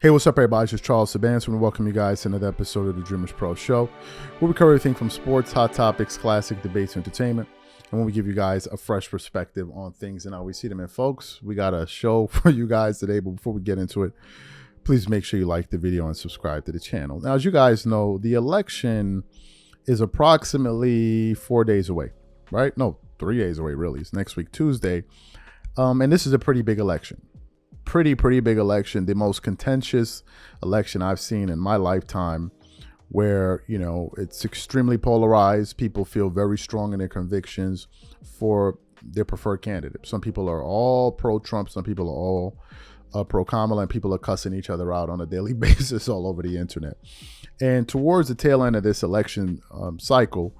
Hey, what's up, everybody? It's just Charles Sabans. We welcome you guys to another episode of the DREAMERSPRO show, where we cover everything from sports, hot topics, classic debates, and entertainment, and when we give you guys a fresh perspective on things and how we see them. And folks, we got a show for you guys today, but before we get into it, please make sure you like the video and subscribe to the channel. Now, as you guys know, the election is approximately 4 days away, right? No, 3 days away, really. It's next week, Tuesday. And this is a pretty big election. Pretty big election, the most contentious election I've seen in my lifetime, where, you know, it's extremely polarized. People feel very strong in their convictions for their preferred candidate. Some people are all pro-Trump, some people are all pro-Kamala, and people are cussing each other out on a daily basis all over the internet. And towards the tail end of this election cycle,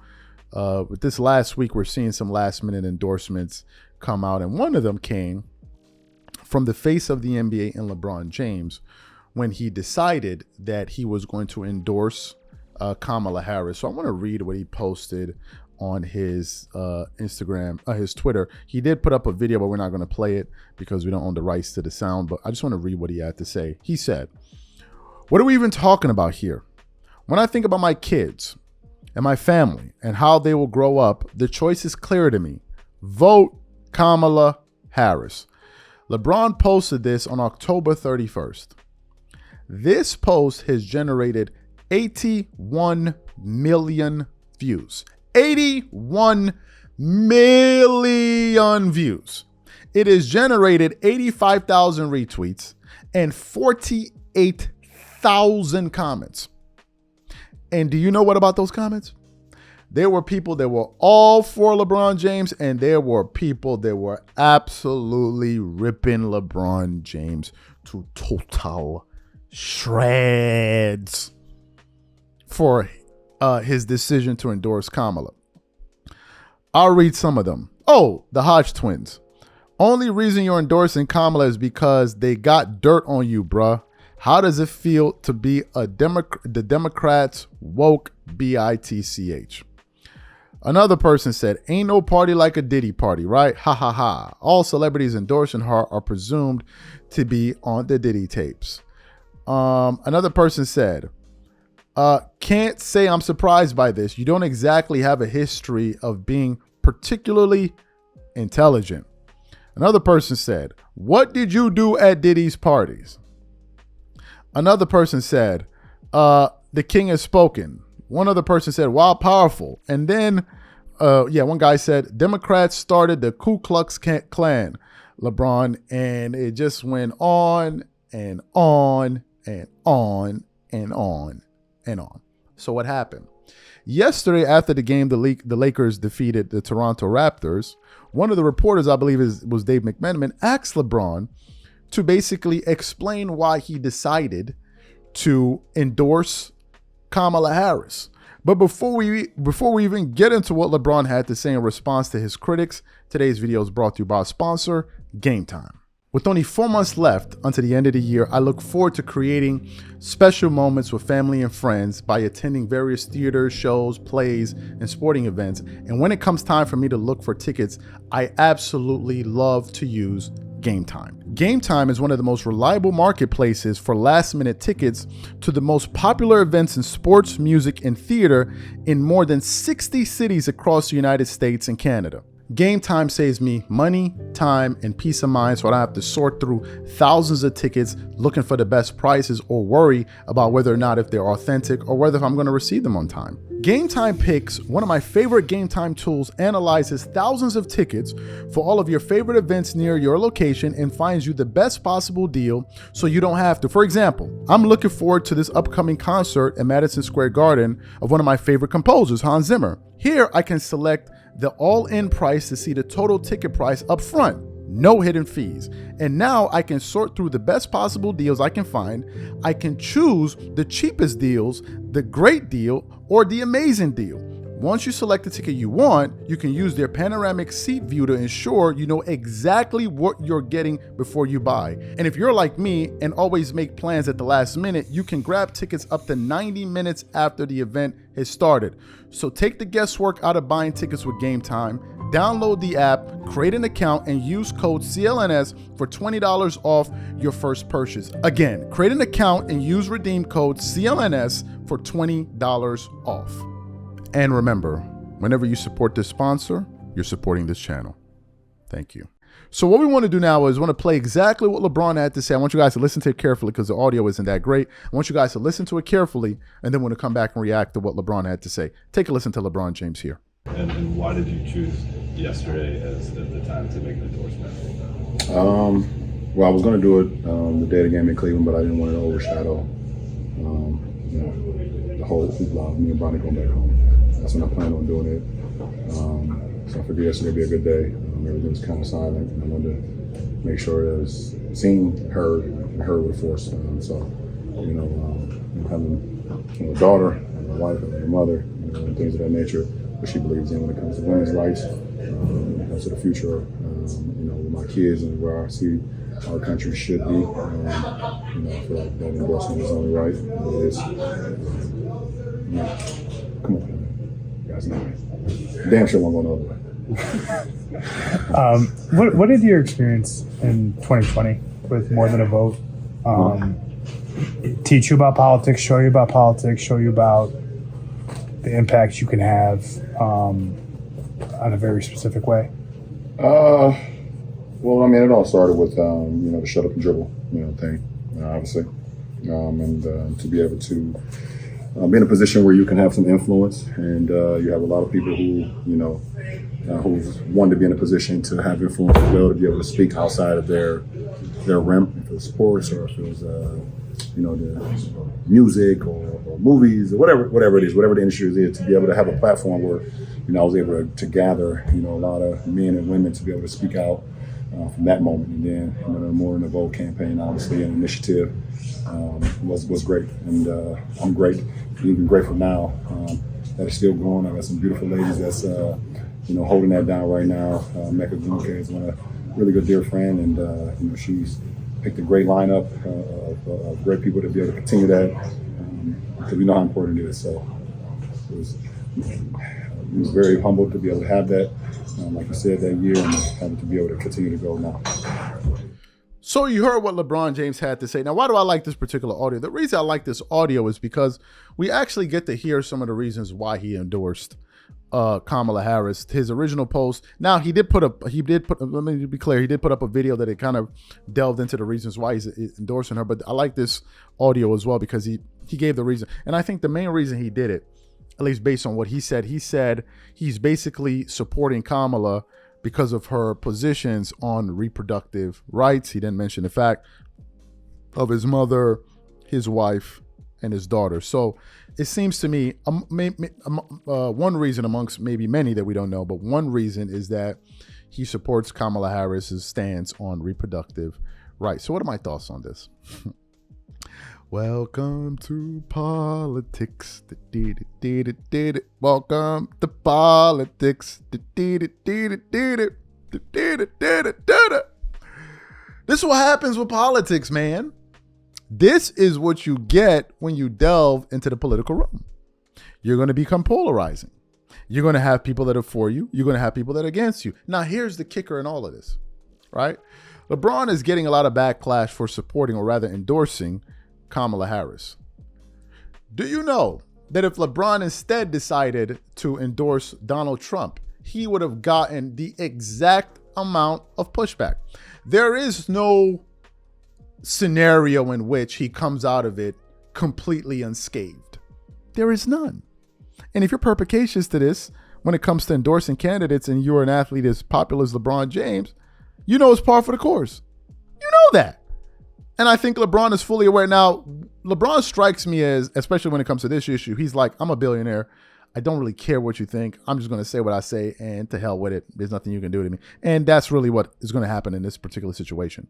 with this last week, we're seeing some last-minute endorsements come out, and one of them came from the face of the NBA and Lebron James when he decided that he was going to endorse Kamala Harris. So I want to read what he posted on his Instagram, his Twitter. He did put up a video, but we're not going to play it because we don't own the rights to the sound. But I just want to read what he had to say. He said, "What are we even talking about here? When I think about my kids and my family and how they will grow up, the choice is clear to me. Vote Kamala Harris." LeBron posted this on October 31st. This post has generated 81 million views. 81 million views. It has generated 85,000 retweets and 48,000 comments. And do you know what about those comments? There were people that were all for LeBron James, and there were people that were absolutely ripping LeBron James to total shreds for his decision to endorse Kamala. I'll read some of them. Oh, the Hodge twins. "Only reason you're endorsing Kamala is because they got dirt on you, bruh. How does it feel to be the Democrats' woke bitch? Another person said, "Ain't no party like a Diddy party, right? Ha ha ha. All celebrities endorsing her are presumed to be on the Diddy tapes." Another person said, "Can't say I'm surprised by this. You don't exactly have a history of being particularly intelligent." Another person said, "What did you do at Diddy's parties?" Another person said, "The king has spoken." One other person said, "Wow, powerful." And then, one guy said, "Democrats started the Ku Klux Klan, LeBron," and it just went on and on and on and on and on. So what happened? Yesterday, after the game, the Lakers defeated the Toronto Raptors. One of the reporters, I believe was Dave McMenamin, asked LeBron to basically explain why he decided to endorse Kamala Harris. But before we even get into what LeBron had to say in response to his critics, today's video is brought to you by our sponsor, Game Time. With only 4 months left until the end of the year, I look forward to creating special moments with family and friends by attending various theaters, shows, plays, and sporting events. And when it comes time for me to look for tickets, I absolutely love to use Game Time. Game Time is one of the most reliable marketplaces for last-minute tickets to the most popular events in sports, music, and theater in more than 60 cities across the United States and Canada. Game Time saves me money, time, and peace of mind, so I don't have to sort through thousands of tickets looking for the best prices or worry about whether or not if they're authentic or whether if I'm going to receive them on time. Game Time Picks, one of my favorite Game Time tools, analyzes thousands of tickets for all of your favorite events near your location and finds you the best possible deal so you don't have to. For example, I'm looking forward to this upcoming concert at Madison Square Garden of one of my favorite composers, Hans Zimmer. Here, I can select the all-in price to see the total ticket price up front. No hidden fees. And now I can sort through the best possible deals I can find. I can choose the cheapest deals, the great deal, or the amazing deal. Once you select the ticket you want, you can use their panoramic seat view to ensure you know exactly what you're getting before you buy. And if you're like me and always make plans at the last minute, you can grab tickets up to 90 minutes after the event has started. So take the guesswork out of buying tickets with Game Time. Download the app, create an account, and use code CLNS for $20 off your first purchase. Again, create an account and use redeem code CLNS for $20 off. And remember, whenever you support this sponsor, you're supporting this channel. Thank you. So what we want to do now is want to play exactly what LeBron had to say. I want you guys to listen to it carefully because the audio isn't that great. I want you guys to listen to it carefully, and then we're going to come back and react to what LeBron had to say. Take a listen to LeBron James here. And why did you choose yesterday as the time to make an endorsement? Well, I was going to do it the day of the game in Cleveland, but I didn't want it to overshadow the whole hoopla of me and Bronny going back home. That's when I planned on doing it. So I figured yesterday would be a good day. Everything was kind of silent, and I wanted to make sure it was seen, heard with force. Having a daughter, a wife, and a mother, and things of that nature, what she believes in when it comes to women's rights, when it comes to the future, with my kids and where I see our country should be. I feel like that endorsement is only right. It is. Come on, guys. Damn sure won't go the other way. What did your experience in 2020 with More Than a Vote teach you about politics, show you about the impact you can have on a very specific way? Well, I mean, it all started with, the shut up and dribble, thing, obviously. And to be able to be in a position where you can have some influence, and you have a lot of people who, who've wanted to be in a position to have influence as well, to be able to speak outside of their realm, if it was sports or if it was, the music or movies or whatever it is, whatever the industry is, to be able to have a platform where, I was able to gather, a lot of men and women to be able to speak out from that moment. And then, the More Than a Vote campaign, obviously, an initiative was great. And I'm great, even grateful now that it's still going. I've got some beautiful ladies that's, holding that down right now. Mecca Gunke is a really good dear friend, and, she's picked a great lineup of great people to be able to continue that, because we know how important it is. So it was very humbled to be able to have that, like you said, that year, and having to be able to continue to go now. So you heard what LeBron James had to say. Now, why do I like this particular audio? The reason I like this audio is because we actually get to hear some of the reasons why he endorsed Kamala Harris. His original post. Now let me be clear, he did put up a video that it kind of delved into the reasons why he's endorsing her. But I like this audio as well because he gave the reason. And I think the main reason he did it, at least based on what he said he's basically supporting Kamala because of her positions on reproductive rights. He didn't mention the fact of his mother, his wife, and his daughter. So it seems to me, one reason amongst maybe many that we don't know, but one reason is that he supports Kamala Harris's stance on reproductive rights. So what are my thoughts on this? Welcome to politics. Welcome to politics. This is what happens with politics, man. This is what you get when you delve into the political realm. You're going to become polarizing. You're going to have people that are for you. You're going to have people that are against you. Now, here's the kicker in all of this, right? LeBron is getting a lot of backlash for supporting, or rather endorsing, Kamala Harris. Do you know that if LeBron instead decided to endorse Donald Trump, he would have gotten the exact amount of pushback? There is no scenario in which he comes out of it completely unscathed. There is none. And if you're perspicacious to this, when it comes to endorsing candidates and you're an athlete as popular as LeBron James, you know it's par for the course. You know that. And I think LeBron is fully aware. Now, LeBron strikes me as, especially when it comes to this issue, he's like, I'm a billionaire. I don't really care what you think. I'm just going to say what I say, and to hell with it. There's nothing you can do to me. And that's really what is going to happen in this particular situation.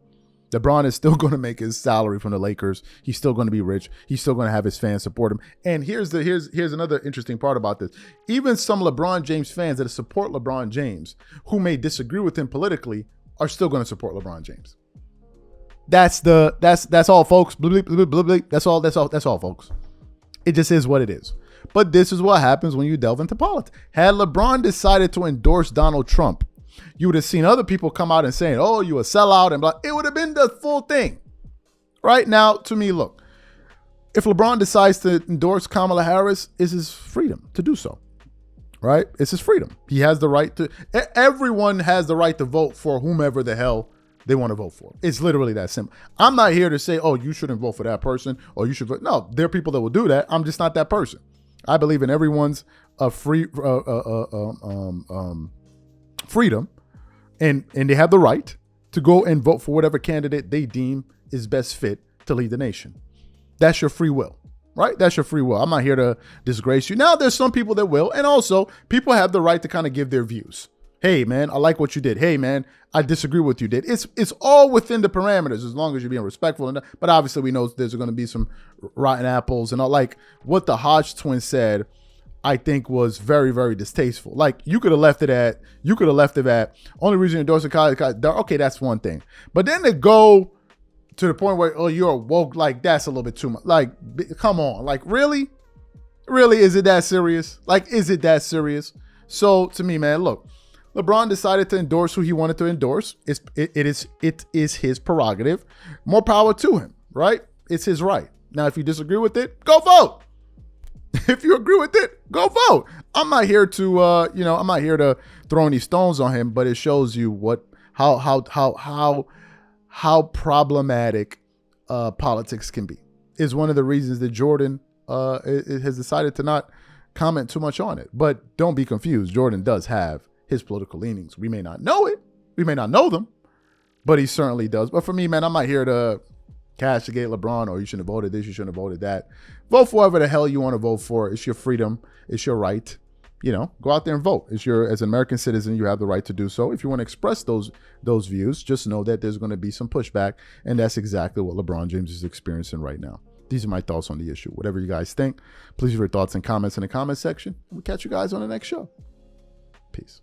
LeBron is still going to make his salary from the Lakers. He's still going to be rich. He's still going to have his fans support him. And here's another interesting part about this. Even some LeBron James fans that support LeBron James, who may disagree with him politically, are still going to support LeBron James. That's all, folks. That's all, folks. It just is what it is. But this is what happens when you delve into politics. Had LeBron decided to endorse Donald Trump, you would have seen other people come out and saying, oh, you a sellout and blah. It would have been the full thing. Right now, to me, look, if LeBron decides to endorse Kamala Harris, it's his freedom to do so. Right? It's his freedom. He has the right to, everyone has the right to vote for whomever the hell they want to vote for. It's literally that simple. I'm not here to say, oh, you shouldn't vote for that person or you should vote. No, there are people that will do that. I'm just not that person. I believe in everyone's freedom and they have the right to go and vote for whatever candidate they deem is best fit to lead the nation. That's your free will, right? That's your free will. I'm not here to disgrace you. Now, there's some people that will, and also people have the right to kind of give their views. Hey, man, I like what you did. Hey, man, I disagree with what you did. It's all within the parameters as long as you're being respectful. But obviously, we know there's going to be some rotten apples and all. Like what the Hodge twins said, I think was very, very distasteful. Like you could have left it at only reason you're endorsing college. Okay, that's one thing. But then to go to the point where, oh, you're woke, like that's a little bit too much. Like, come on. Like, really? Really? Is it that serious? Like, is it that serious? So to me, man, look, LeBron decided to endorse who he wanted to endorse. It is his prerogative. More power to him, right? It's his right. Now, if you disagree with it, go vote. If you agree with it, go vote. I'm not here to, I'm not here to throw any stones on him, but it shows you how problematic politics can be. Is one of the reasons that Jordan has decided to not comment too much on it. But don't be confused. Jordan does have his political leanings. We may not know it. We may not know them, but he certainly does. But for me, man, I'm not here to castigate LeBron or you shouldn't have voted this, you shouldn't have voted that. Vote for whoever the hell you want to vote for. It's your freedom. It's your right. Go out there and vote. As an American citizen, you have the right to do so. If you want to express those views, just know that there's going to be some pushback, and that's exactly what LeBron James is experiencing right now. These are my thoughts on the issue. Whatever you guys think, please leave your thoughts and comments in the comment section. We'll catch you guys on the next show. Peace.